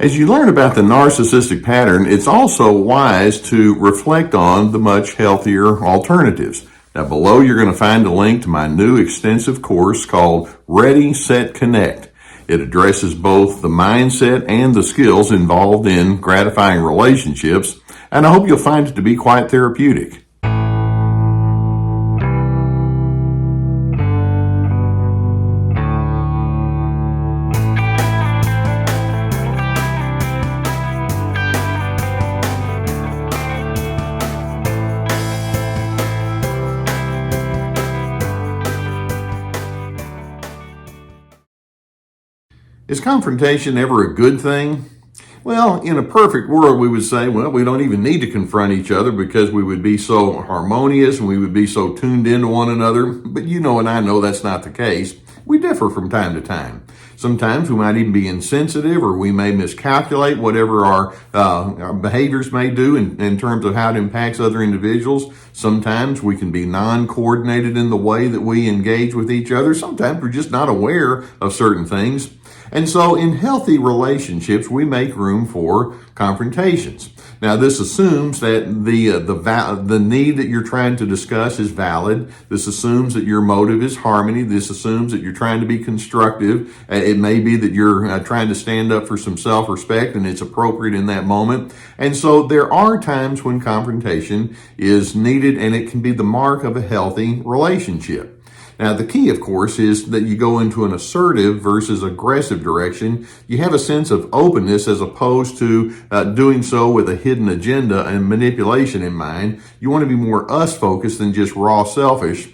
As you learn about the narcissistic pattern, it's also wise to reflect on the much healthier alternatives. Now, below you're going to find a link to my new extensive course called Ready, Set, Connect. It addresses both the mindset and the skills involved in gratifying relationships, and I hope you'll find it to be quite therapeutic. Is confrontation ever a good thing? Well, in a perfect world, we would say, well, we don't even need to confront each other because we would be so harmonious and we would be so tuned into one another. But you know and I know that's not the case. We differ from time to time. Sometimes we might even be insensitive, or we may miscalculate whatever our behaviors may do in terms of how it impacts other individuals. Sometimes we can be non-coordinated in the way that we engage with each other. Sometimes we're just not aware of certain things. And so in healthy relationships, we make room for confrontations. Now, this assumes that the need that you're trying to discuss is valid. This assumes that your motive is harmony. This assumes that you're trying to be constructive. It may be that you're trying to stand up for some self-respect and it's appropriate in that moment. And so there are times when confrontation is needed, and it can be the mark of a healthy relationship. Now, the key, of course, is that you go into an assertive versus aggressive direction. You have a sense of openness as opposed to doing so with a hidden agenda and manipulation in mind. You want to be more us-focused than just raw selfish.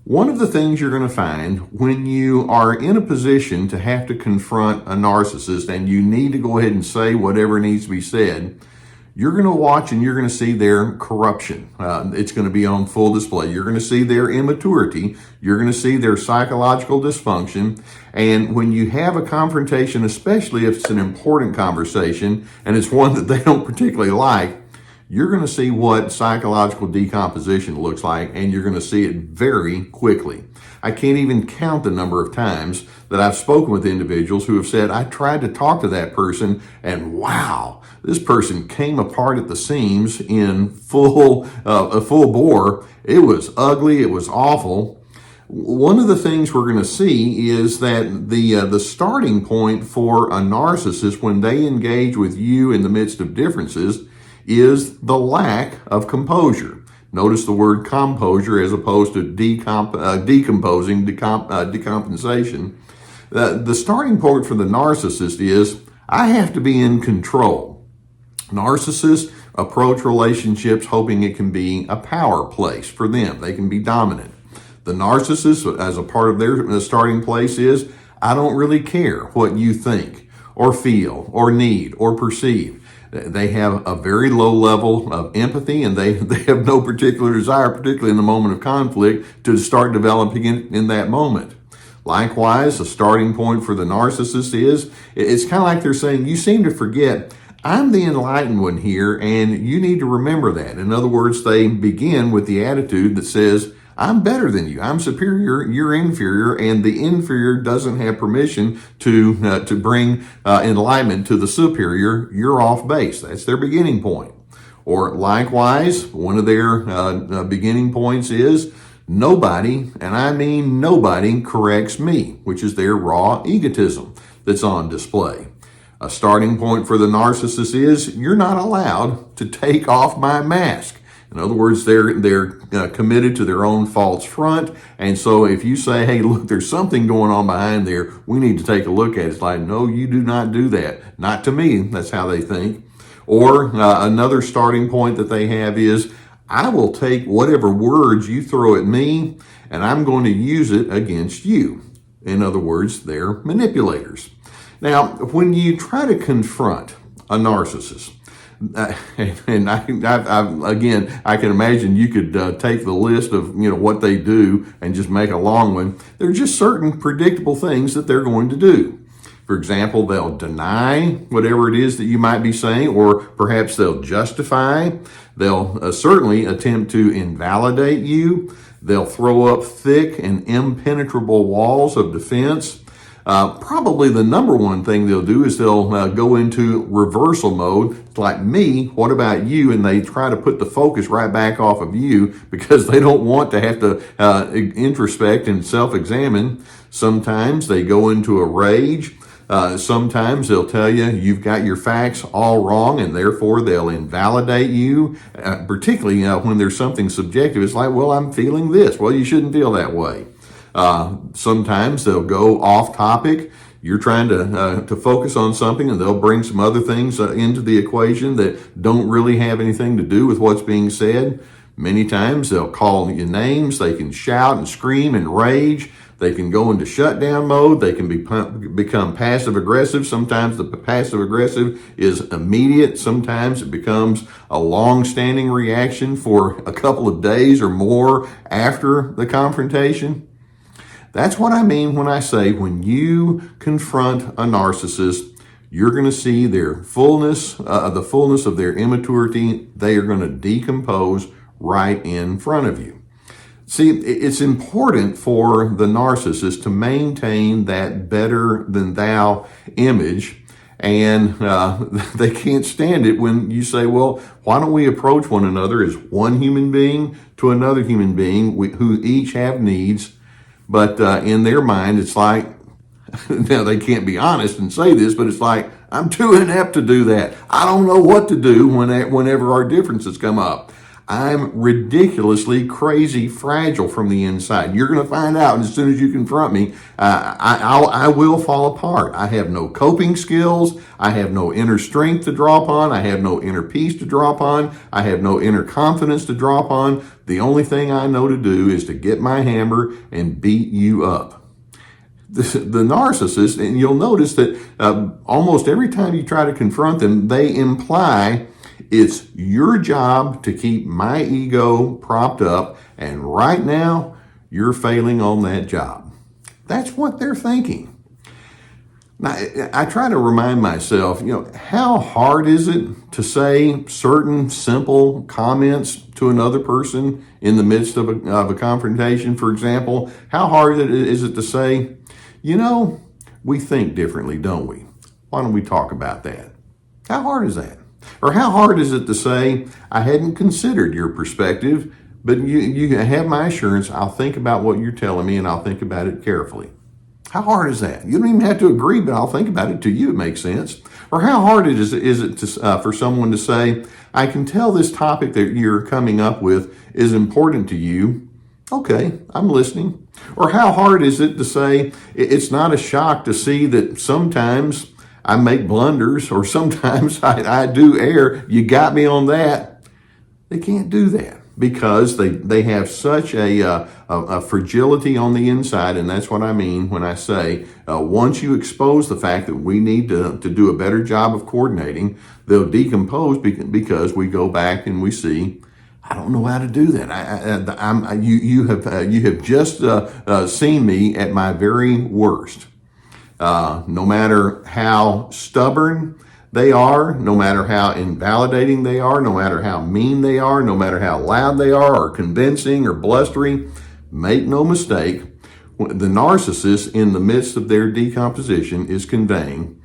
One of the things you're going to find when you are in a position to have to confront a narcissist and you need to go ahead and say whatever needs to be said, you're going to watch and you're going to see their corruption. It's going to be on full display. You're going to see their immaturity. You're going to see their psychological dysfunction. And when you have a confrontation, especially if it's an important conversation and it's one that they don't particularly like, you're going to see what psychological decomposition looks like, and you're going to see it very quickly. I can't even count the number of times that I've spoken with individuals who have said, I tried to talk to that person, and wow, this person came apart at the seams in full bore. It was ugly. It was awful. One of the things we're going to see is that the starting point for a narcissist when they engage with you in the midst of differences is the lack of composure. Notice the word composure as opposed to decomposing, decompensation. The starting point for the narcissist is, I have to be in control. Narcissists approach relationships hoping it can be a power place for them. They can be dominant. The narcissist, as a part of their starting place, is, I don't really care what you think or feel or need or perceive. They have a very low level of empathy, and they have no particular desire, particularly in the moment of conflict, to start developing it in that moment. Likewise, a starting point for the narcissist is, it's kind of like they're saying, you seem to forget, I'm the enlightened one here, and you need to remember that. In other words, they begin with the attitude that says, I'm better than you. I'm superior. You're inferior, and the inferior doesn't have permission to bring enlightenment to the superior. You're off base. That's their beginning point. Or likewise, one of their beginning points is nobody, and I mean nobody, corrects me, which is their raw egotism that's on display. A starting point for the narcissist is, you're not allowed to take off my mask. In other words, they're committed to their own false front. And so if you say, hey, look, there's something going on behind there, we need to take a look at it. It's like, no, you do not do that. Not to me. That's how they think. Or another starting point that they have is, I will take whatever words you throw at me and I'm going to use it against you. In other words, they're manipulators. Now, when you try to confront a narcissist, and I can imagine you could take the list of what they do and just make a long one. There are just certain predictable things that they're going to do. For example, they'll deny whatever it is that you might be saying, or perhaps they'll justify. They'll certainly attempt to invalidate you. They'll throw up thick and impenetrable walls of defense. Probably the number one thing they'll do is they'll go into reversal mode. It's like, me, what about you? And they try to put the focus right back off of you because they don't want to have to introspect and self-examine. Sometimes they go into a rage. Sometimes they'll tell you you've got your facts all wrong, and therefore they'll invalidate you, particularly when there's something subjective. It's like, well, I'm feeling this. Well, you shouldn't feel that way. Sometimes they'll go off topic. You're trying to focus on something, and they'll bring some other things into the equation that don't really have anything to do with what's being said. Many times they'll call you names. They can shout and scream and rage. They can go into shutdown mode. They can become passive aggressive. Sometimes the passive aggressive is immediate. Sometimes it becomes a long-standing reaction for a couple of days or more after the confrontation. That's what I mean when I say when you confront a narcissist, you're going to see their fullness, the fullness of their immaturity. They are going to decompose right in front of you. See, it's important for the narcissist to maintain that better than thou image, and they can't stand it when you say, well, why don't we approach one another as one human being to another human being who each have needs, but in their mind, it's like, now they can't be honest and say this, but it's like, I'm too inept to do that. I don't know what to do whenever our differences come up. I'm ridiculously crazy fragile from the inside. You're going to find out as soon as you confront me. I will fall apart. I have no coping skills. I have no inner strength to draw upon. I have no inner peace to draw upon. I have no inner confidence to draw upon. The only thing I know to do is to get my hammer and beat you up. The narcissist, and you'll notice that almost every time you try to confront them, they imply it's your job to keep my ego propped up, and right now you're failing on that job. That's what they're thinking. Now, I try to remind myself, how hard is it to say certain simple comments to another person in the midst of a confrontation? For example, how hard is it to say, we think differently, don't we? Why don't we talk about that? How hard is that? Or how hard is it to say, I hadn't considered your perspective, but you have my assurance, I'll think about what you're telling me and I'll think about it carefully. How hard is that? You don't even have to agree, but I'll think about it. To you, it makes sense. Or how hard is it for someone to say, I can tell this topic that you're coming up with is important to you. Okay, I'm listening. Or how hard is it to say, it's not a shock to see that sometimes I make blunders, or sometimes I do err. You got me on that. They can't do that because they have such a fragility on the inside, and that's what I mean when I say once you expose the fact that we need to do a better job of coordinating, they'll decompose because we go back and we see, I don't know how to do that. You have just seen me at my very worst. No matter how stubborn they are, no matter how invalidating they are, no matter how mean they are, no matter how loud they are, or convincing or blustery, make no mistake, the narcissist in the midst of their decomposition is conveying,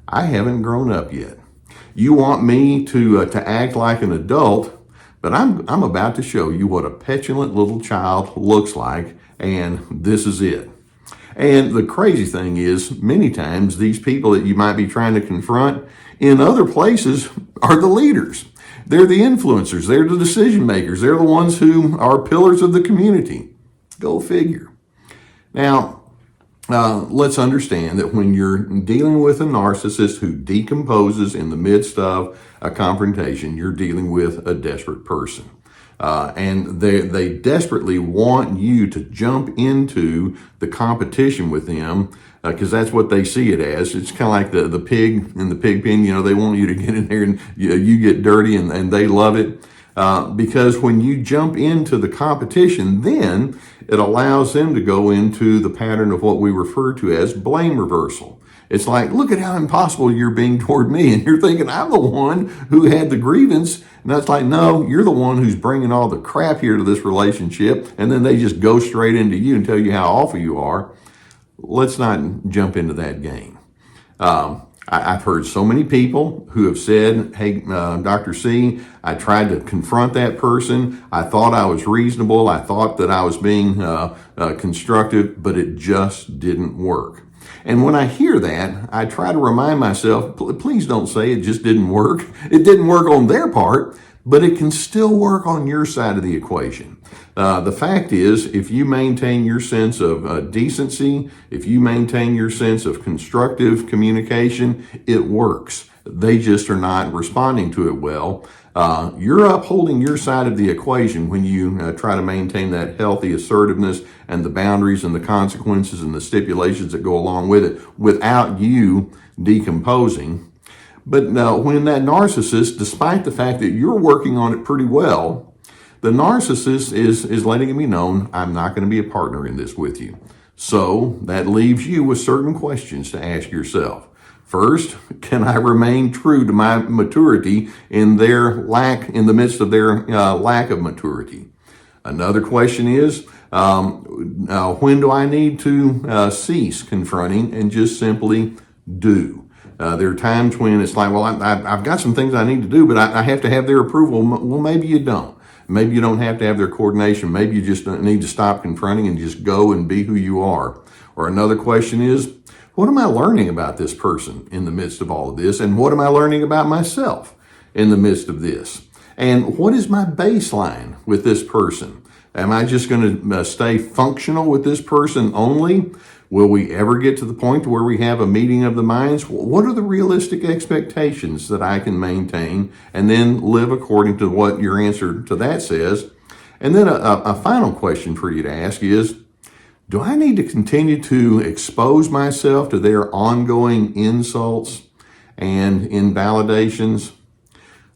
I haven't grown up yet. You want me to act like an adult, but I'm about to show you what a petulant little child looks like, and this is it. And the crazy thing is, many times these people that you might be trying to confront in other places are the leaders. They're the influencers. They're the decision makers. They're the ones who are pillars of the community. Go figure. Now, let's understand that when you're dealing with a narcissist who decomposes in the midst of a confrontation, you're dealing with a desperate person. And they desperately want you to jump into the competition with them because that's what they see it as. It's kind of like the pig in the pig pen. They want you to get in there and you get dirty, and they love it. Because when you jump into the competition, then it allows them to go into the pattern of what we refer to as blame reversal. It's like, look at how impossible you're being toward me. And you're thinking, I'm the one who had the grievance. And that's like, no, you're the one who's bringing all the crap here to this relationship. And then they just go straight into you and tell you how awful you are. let's not jump into that game. I've heard so many people who have said, hey, Dr. C, I tried to confront that person. I thought I was reasonable. I thought that I was being constructive, but it just didn't work. And when I hear that, I try to remind myself, please don't say it just didn't work. It didn't work on their part, but it can still work on your side of the equation. The fact is, if you maintain your sense of decency, if you maintain your sense of constructive communication, it works. They just are not responding to it well. You're upholding your side of the equation when you try to maintain that healthy assertiveness and the boundaries and the consequences and the stipulations that go along with it without you decomposing. But when that narcissist, despite the fact that you're working on it pretty well, the narcissist is letting it be known, I'm not going to be a partner in this with you. So that leaves you with certain questions to ask yourself. First, can I remain true to my maturity in the midst of their lack of maturity? Another question is, when do I need to cease confronting and just simply do? There are times when it's like, well, I've got some things I need to do, but I have to have their approval. Well, maybe you don't. Maybe you don't have to have their coordination. Maybe you just need to stop confronting and just go and be who you are. Or another question is, what am I learning about this person in the midst of all of this? And what am I learning about myself in the midst of this? And what is my baseline with this person? Am I just going to stay functional with this person only? Will we ever get to the point where we have a meeting of the minds? What are the realistic expectations that I can maintain and then live according to what your answer to that says? And then a final question for you to ask is, do I need to continue to expose myself to their ongoing insults and invalidations?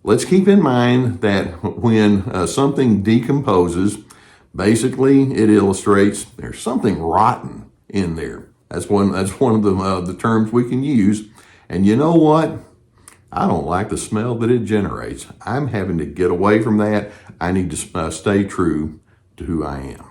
Let's keep in mind that when something decomposes, basically it illustrates there's something rotten in there. That's one of the terms we can use. And you know what? I don't like the smell that it generates. I'm having to get away from that. I need to stay true to who I am.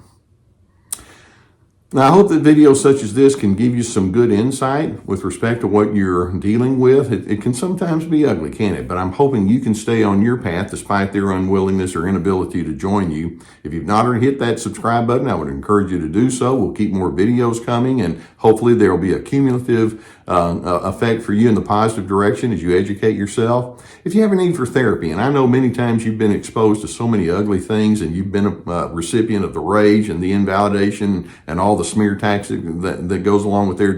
Now, I hope that videos such as this can give you some good insight with respect to what you're dealing with. It can sometimes be ugly, can't it? But I'm hoping you can stay on your path despite their unwillingness or inability to join you. If you've not already hit that subscribe button, I would encourage you to do so. We'll keep more videos coming, and hopefully there will be a cumulative effect for you in the positive direction as you educate yourself. If you have a need for therapy, and I know many times you've been exposed to so many ugly things and you've been a recipient of the rage and the invalidation and all the smear tactics that goes along with their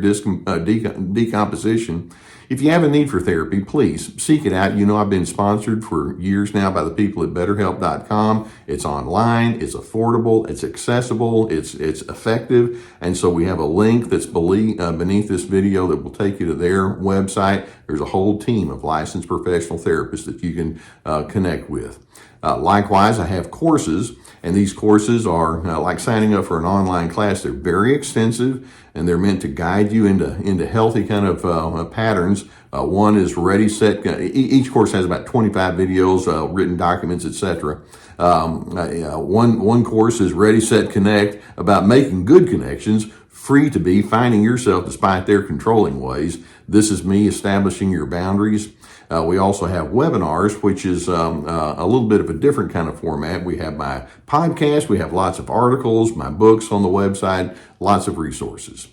decomposition. If you have a need for therapy, please seek it out. You know, I've been sponsored for years now by the people at BetterHelp.com. It's online, it's affordable, it's accessible, it's effective. And so we have a link that's beneath this video that will take you to their website. There's a whole team of licensed professional therapists that you can connect with. Likewise, I have courses, and these courses are like signing up for an online class. They're very extensive, and they're meant to guide you into healthy kind of patterns. One is Ready, Set. Each course has about 25 videos, written documents, etc. One course is Ready, Set, Connect, about making good connections, free to be, finding yourself despite their controlling ways. This is me establishing your boundaries. We also have webinars, which is a little bit of a different kind of format. We have my podcast, we have lots of articles, my books on the website, lots of resources.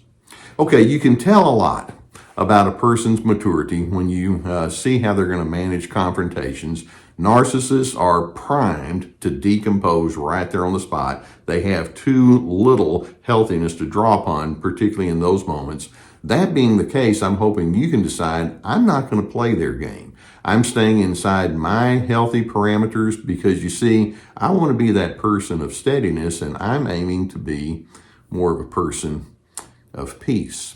Okay, you can tell a lot about a person's maturity when you see how they're going to manage confrontations. Narcissists are primed to decompose right there on the spot. They have too little healthiness to draw upon, particularly in those moments. That being the case, I'm hoping you can decide, I'm not going to play their game. I'm staying inside my healthy parameters because, you see, I want to be that person of steadiness, and I'm aiming to be more of a person of peace.